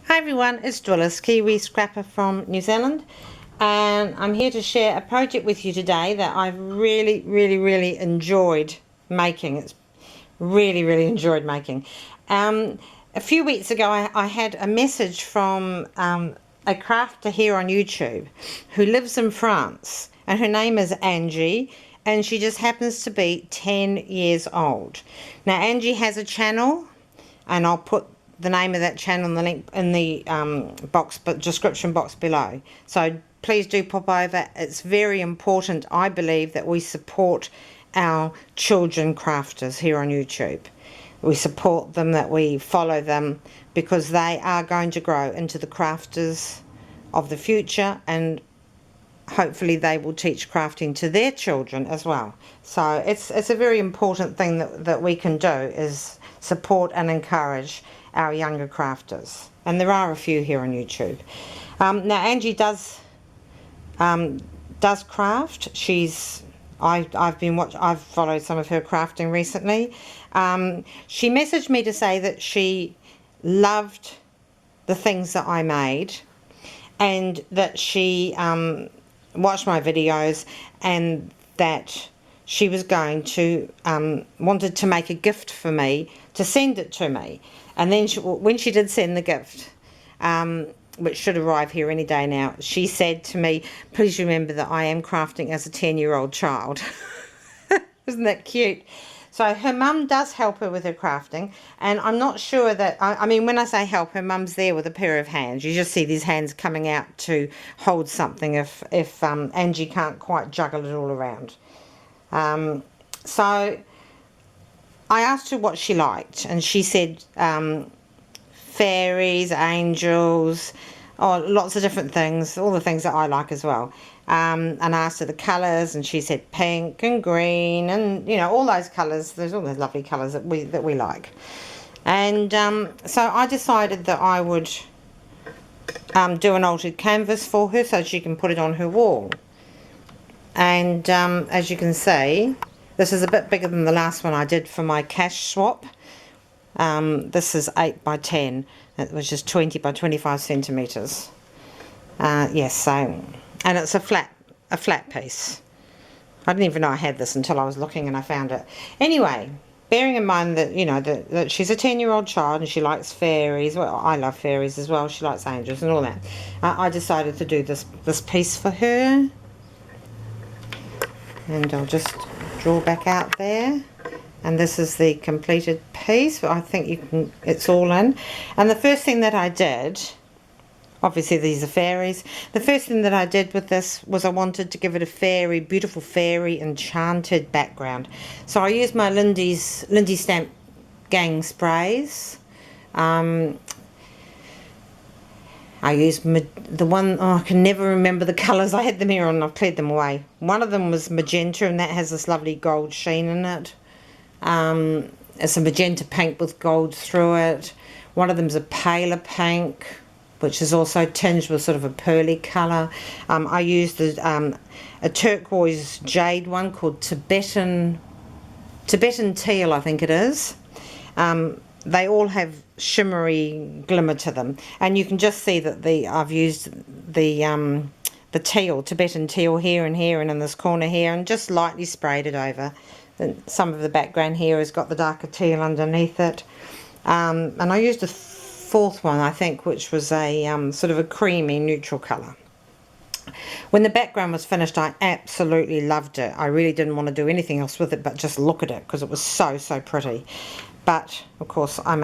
Hi everyone, it's Dwillis, Kiwi Scrapper from New Zealand, and I'm here to share a project with you today that I've really enjoyed making. It's really enjoyed making. A few weeks ago I had a message from a crafter here on YouTube who lives in France, and her name is Ange, and she just happens to be 10 years old. Now Ange has a channel, and I'll put the name of that channel in the link in the description box below. So please do pop over. It's very important, I believe, that we support our children crafters here on YouTube. We support them, that we follow them, because they are going to grow into the crafters of the future, and hopefully they will teach crafting to their children as well. So it's a very important thing that we can do, is support and encourage our younger crafters, and there are a few here on YouTube. Now Angie does craft. I've followed some of her crafting recently. She messaged me to say that she loved the things that I made, and that she watched my videos, and that she was going to wanted to make a gift for me, to send it to me. And then when she did send the gift, which should arrive here any day now, she said to me, please remember that I am crafting as a 10-year-old child. Isn't that cute? So her mum does help her with her crafting, and I'm not sure that, I mean, when I say help, her mum's there with a pair of hands. You just see these hands coming out to hold something if Angie can't quite juggle it all around. So I asked her what she liked, and she said fairies, angels, lots of different things, all the things that I like as well. And I asked her the colours, and she said pink and green, and all those colours. There's all those lovely colours that we like. And so I decided that I would do an altered canvas for her so she can put it on her wall. And as you can see, this is a bit bigger than the last one I did for my cash swap. This is 8 by 10, which is 20 by 25 centimetres. Yes, so, and it's a flat piece. I didn't even know I had this until I was looking and I found it. Anyway, bearing in mind that that she's a 10-year-old child and she likes fairies. Well, I love fairies as well. She likes angels and all that. I decided to do this piece for her. And I'll just draw back out there, and this is the completed piece. I think it's all in. And the first thing that I did, obviously these are fairies, the first thing that I did with this was I wanted to give it a beautiful fairy enchanted background. So I used my Lindy Stamp Gang sprays. I used the one, I can never remember the colours. I had them here and I've cleared them away. One of them was magenta, and that has this lovely gold sheen in it. It's a magenta pink with gold through it. One of them's a paler pink, which is also tinged with sort of a pearly colour. I used a turquoise jade one called Tibetan teal, I think it is. They all have shimmery glimmer to them, and you can just see that I've used the teal, Tibetan teal here and in this corner here, and just lightly sprayed it over. And some of the background here has got the darker teal underneath it. And I used a fourth one, I think, which was a sort of a creamy neutral colour. When the background was finished, I absolutely loved it. I really didn't want to do anything else with it but just look at it, because it was so pretty. But of course I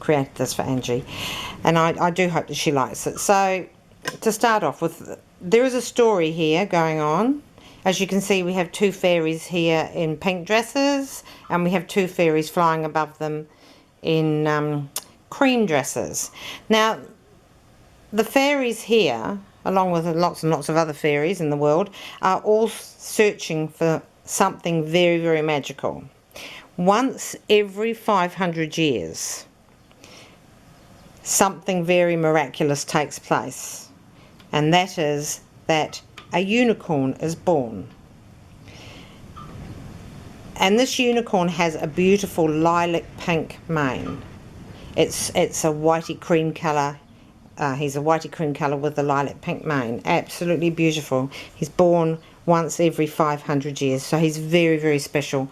created this for Angie, and I do hope that she likes it. So to start off with, there is a story here going on. As you can see, we have two fairies here in pink dresses, and we have two fairies flying above them in cream dresses. Now the fairies here, along with lots and lots of other fairies in the world, are all searching for something very magical. Once every 500 years, something very miraculous takes place, and that is that a unicorn is born. And this unicorn has a beautiful lilac pink mane. It's a whitey cream colour, He's a whitey cream colour with the lilac pink mane. Absolutely beautiful. He's born once every 500 years, so he's very, very special.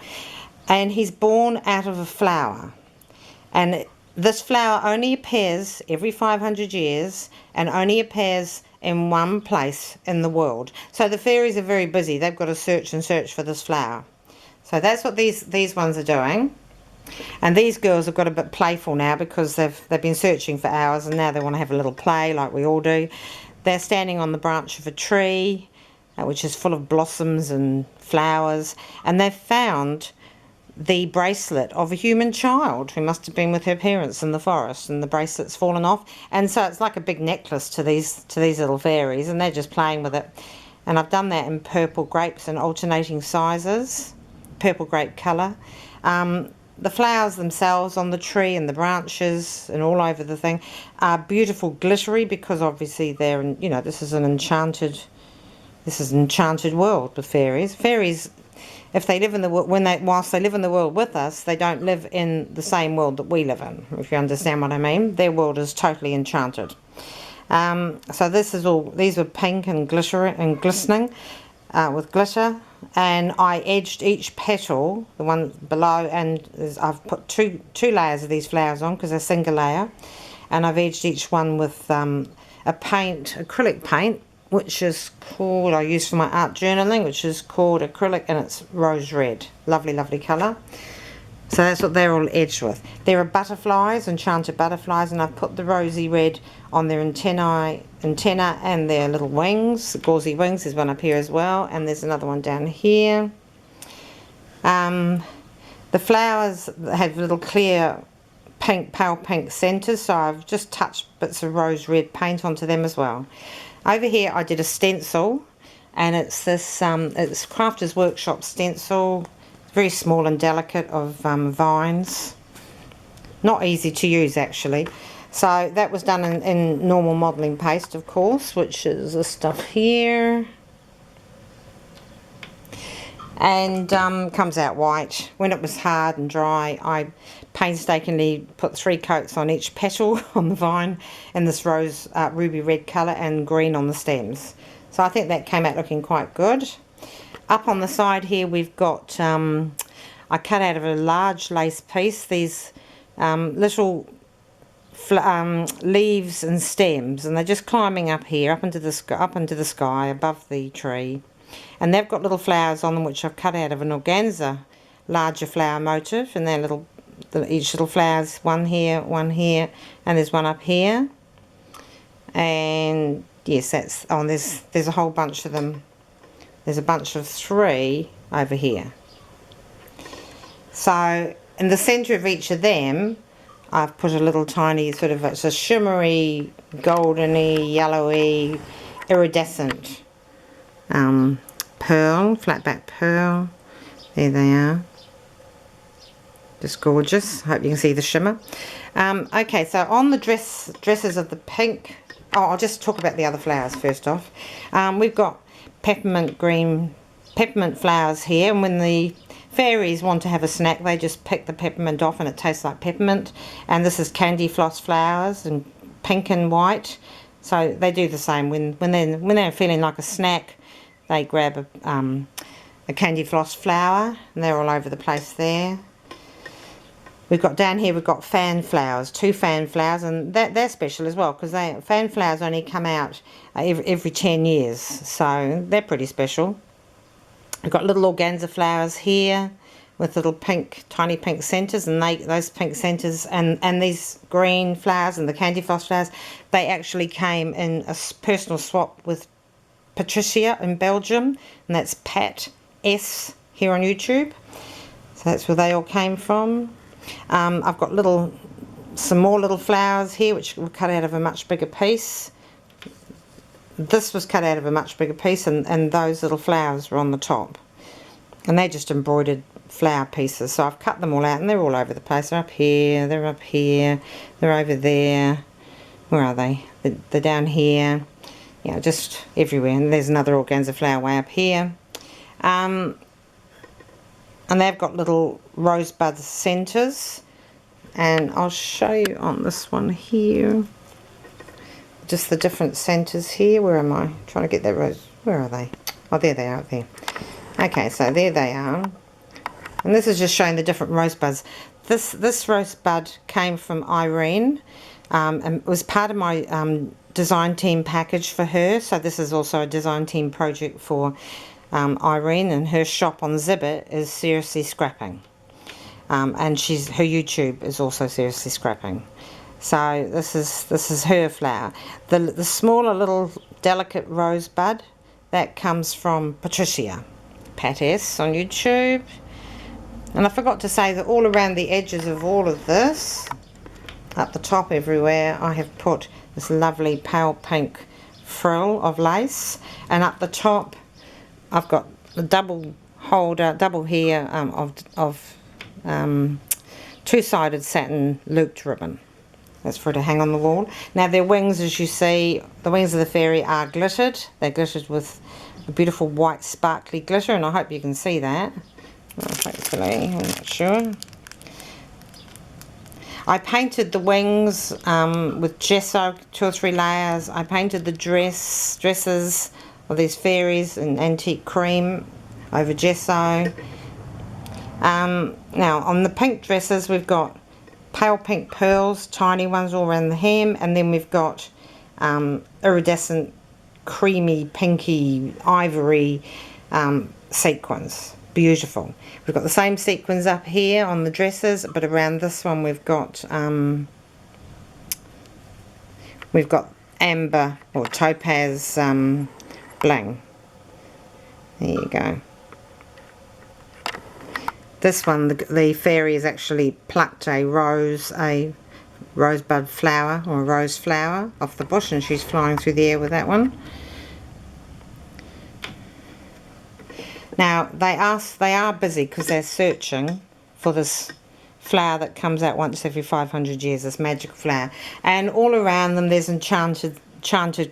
And he's born out of a flower. And this flower only appears every 500 years and only appears in one place in the world. So the fairies are very busy. They've got to search and search for this flower. So that's what these ones are doing. And these girls have got a bit playful now because they've been searching for hours and now they want to have a little play like we all do. They're standing on the branch of a tree, which is full of blossoms and flowers, and they've found the bracelet of a human child who must have been with her parents in the forest, and the bracelet's fallen off, and so it's like a big necklace to these little fairies, and they're just playing with it. And I've done that in purple grapes in alternating sizes, purple grape colour. The flowers themselves on the tree and the branches and all over the thing are beautiful, glittery, because obviously they're in, you know, this is an enchanted world with fairies. Fairies, if they live in the whilst they live in the world with us, they don't live in the same world that we live in. If you understand what I mean, their world is totally enchanted. So these were pink and glistening with glitter. And I edged each petal, the one below, and I've put two layers of these flowers on because they're single layer, and I've edged each one with acrylic paint, which is called, I use for my art journaling, which is called acrylic, and it's rose red. Lovely, lovely colour. So that's what they're all edged with. There are butterflies, enchanted butterflies, and I've put the rosy red on their antenna and their little wings, the gauzy wings. There's one up here as well, and there's another one down here. The flowers have little clear pink, pale pink centres, so I've just touched bits of rose red paint onto them as well. Over here I did a stencil, and it's this it's Crafters Workshop stencil, very small and delicate, of vines. Not easy to use actually. So that was done in normal modelling paste, of course, which is this stuff here. And comes out white. When it was hard and dry, I painstakingly put 3 coats on each petal on the vine in this rose ruby red colour, and green on the stems. So I think that came out looking quite good. Up on the side here we've got, I cut out of a large lace piece these little leaves and stems, and they're just climbing up here, up into the sky above the tree. And they've got little flowers on them, which I've cut out of an organza larger flower motif, and they're each little flowers, one here, and there's one up here. And yes, that's there's a whole bunch of them. There's a bunch of 3 over here. So in the centre of each of them, I've put a little tiny sort of, it's a shimmery, goldeny, yellowy, iridescent pearl, flat back pearl. There they are. Just gorgeous. Hope you can see the shimmer. Okay, so on the dresses of the pink, I'll just talk about the other flowers first off. We've got peppermint flowers here, and when the fairies want to have a snack, they just pick the peppermint off and it tastes like peppermint. And this is candy floss flowers, and pink and white. So they do the same when they're feeling like a snack. They grab a candy floss flower, and they're all over the place there. We've got down here, we've got fan flowers, 2 fan flowers, and they're special as well, because fan flowers only come out every 10 years, so they're pretty special. We've got little organza flowers here with little pink, tiny pink centres, and those pink centres and these green flowers and the candy floss flowers, they actually came in a personal swap with Patricia in Belgium, and that's Pat S here on YouTube. So that's where they all came from. I've got some more little flowers here, which were cut out of a much bigger piece. This was cut out of a much bigger piece, and those little flowers were on the top. And they're just embroidered flower pieces. So I've cut them all out, and they're all over the place. They're up here, they're up here, they're over there. Where are they? They're down here. Yeah, just everywhere. And there's another organza flower way up here. And they've got little rosebud centres. And I'll show you on this one here. just the different centres here. Where am I? Trying to get that rose. Where are they? Oh, there they are, up there. Okay, so there they are. And this is just showing the different rosebuds. This rosebud came from Irene, and it was part of my design team package for her. So this is also a design team project for Irene, and her shop on Zibbit is Seriously Scrapping. And her YouTube is also Seriously Scrapping. So this is her flower. The smaller little delicate rosebud, that comes from Patricia, Pat S on YouTube. And I forgot to say that all around the edges of all of this, up the top everywhere, I have put this lovely pale pink frill of lace, and up the top I've got the double here of two-sided satin looped ribbon. That's for it to hang on the wall. Now their wings, as you see, the wings of the fairy are glittered. They're glittered with a beautiful white sparkly glitter, and I hope you can see that. Hopefully, I'm not sure. I painted the wings with gesso, 2 or 3 layers. I painted the dresses of these fairies in antique cream over gesso. Now on the pink dresses we've got pale pink pearls, tiny ones all around the hem, and then we've got iridescent creamy pinky ivory sequins. Beautiful. We've got the same sequins up here on the dresses, but around this one we've got amber or topaz bling. There you go. This one, the fairy has actually plucked a rosebud flower or a rose flower off the bush, and she's flying through the air with that one. Now they are busy because they're searching for this flower that comes out once every 500 years, this magic flower. And all around them there's enchanted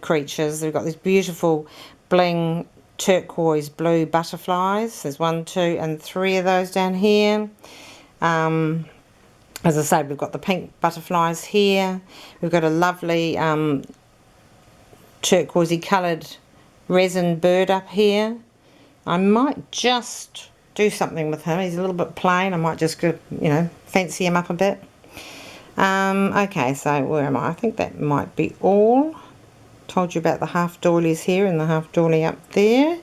creatures. They've got these beautiful bling turquoise blue butterflies. There's 1, 2 and 3 of those down here. As I say, we've got the pink butterflies here. We've got a lovely turquoisey coloured resin bird up here. I might just do something with him. He's a little bit plain. I might just, fancy him up a bit. Okay, so where am I? I think that might be all. Told you about the half doilies here and the half doily up there.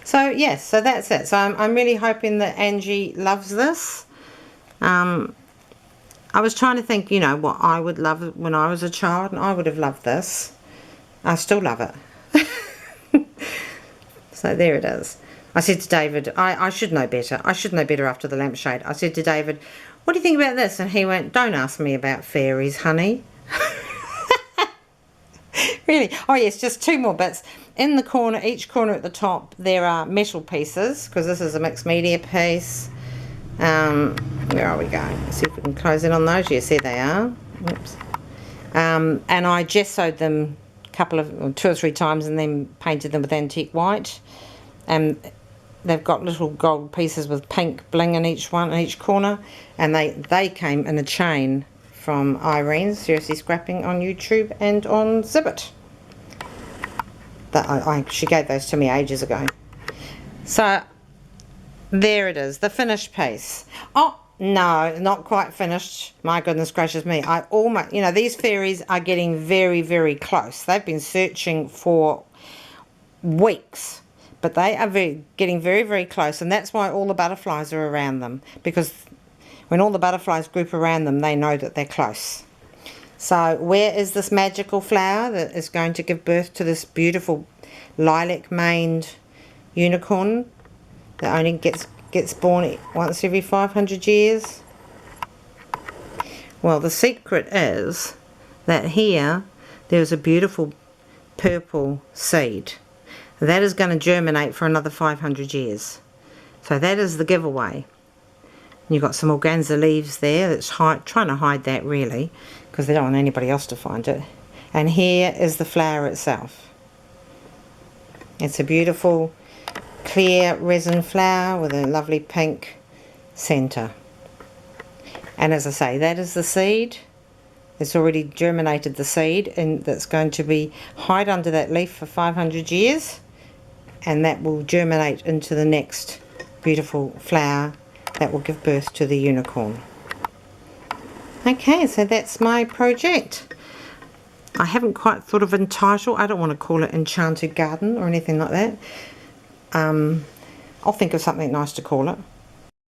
So yes, so that's it. So I'm really hoping that Angie loves this. I was trying to think, what I would love when I was a child, and I would have loved this. I still love it. So there it is. I said to David, I should know better. I should know better after the lampshade. I said to David, what do you think about this? And he went, don't ask me about fairies, honey. Really? Oh yes, just 2 more bits. In the corner, each corner at the top, there are metal pieces, because this is a mixed media piece. Where are we going? Let's see if we can close in on those. Yes, there they are. Oops. And I gessoed them 2 or 3 times and then painted them with antique white. And they've got little gold pieces with pink bling in each corner. And they came in a chain from Irene, Seriously Scrapping on YouTube and on Zibbit. She gave those to me ages ago. So there it is, the finished piece. Oh no, not quite finished. My goodness gracious me. I almost, these fairies are getting very, very close. They've been searching for weeks, but they are getting very, very close, and that's why all the butterflies are around them, because when all the butterflies group around them, they know that they're close. So where is this magical flower that is going to give birth to this beautiful lilac-maned unicorn that only gets born once every 500 years? Well, the secret is that here there's a beautiful purple seed. That is going to germinate for another 500 years. So that is the giveaway. You've got some organza leaves there that's trying to hide that, really, because they don't want anybody else to find it. And here is the flower itself. It's a beautiful clear resin flower with a lovely pink centre. And as I say, that is the seed, It's already germinated the seed, and that's going to be hide under that leaf for 500 years, and that will germinate into the next beautiful flower that will give birth to the unicorn. Okay, so that's my project. I haven't quite thought of a title. I don't want to call it Enchanted Garden or anything like that. I'll think of something nice to call it.